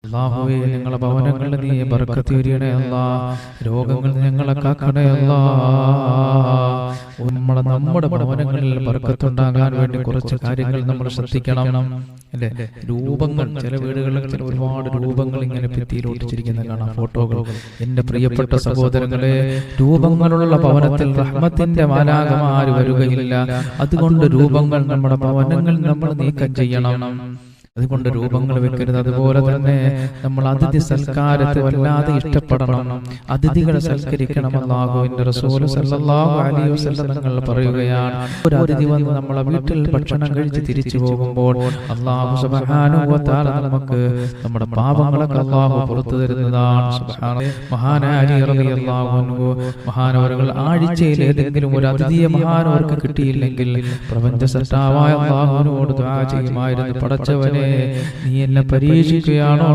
അല്ലാഹുവേ ഞങ്ങളുടെ ഭവനങ്ങളിൽ നീ ബർക്കത്ത് ചൊരിയണേ അല്ലാഹ്. രോഗങ്ങളിൽ ഞങ്ങളെ കാക്കണേ അല്ലാഹ്. നമ്മുടെ ഭവനങ്ങളിൽ ബർക്കത്തുണ്ടാകാൻ വേണ്ടി കുറച്ച് കാര്യങ്ങൾ നമ്മൾ ശ്രദ്ധിക്കണം അല്ലേ. രൂപങ്ങൾ, ചില വീടുകളിൽ ചില ഒരുപാട് രൂപങ്ങൾ ഇങ്ങനെ ഭിത്തിയിലൊട്ടിച്ചിരിക്കുന്ന കാണാം, ഫോട്ടോകൾ. എന്റെ പ്രിയപ്പെട്ട സഹോദരങ്ങളെ, രൂപങ്ങളുള്ള ഭവനത്തിൽ റഹ്മത്തിന്റെ മാലാഖമാർ വരികയില്ല. അതുകൊണ്ട് രൂപങ്ങൾ നമ്മുടെ ഭവനങ്ങളിൽ നമ്മൾ നീക്കം ചെയ്യണം. അതുകൊണ്ട് രൂപങ്ങൾ വെക്കരുത്. അതുപോലെ തന്നെ നമ്മൾ അതിഥി സൽക്കാരത്തെ വല്ലാതെ ഇഷ്ടപ്പെടണം, അതിഥികളെ സൽക്കരിക്കണം. അല്ലാഹുവിന്റെ റസൂൽ സല്ലല്ലാഹു അലൈഹി വസല്ലം തങ്ങൾ പറയുകയാണ്, ഒരു അതിഥി വന്ന് നമ്മളെ വീട്ടിൽ ഭക്ഷണം കഴിച്ച് തിരിച്ചു പോകുമ്പോൾ അല്ലാഹു സുബ്ഹാനഹു വ തആല നമുക്ക് നമ്മുടെ പാപങ്ങളൊക്കെ അല്ലാഹു പുറത്തു തരുന്നതാണ്. സുബ്ഹാനല്ലാഹ്. മഹാനായ അലി റളിയല്ലാഹു അൻഹു മഹാനവറുകൾ ആഴ്ചയിൽ ഏതെങ്കിലും ഒരു അതിഥിയെ മഹാനവർക്ക് കിട്ടിയില്ലെങ്കിൽ പ്രപഞ്ച സൃഷ്ടാവായ അല്ലാഹുവിനോട് ദുആ ചെയ്യുമായിരുന്നു, പടച്ചവനെ നീ എന്നെ പരീക്ഷിക്കുകയാണോ?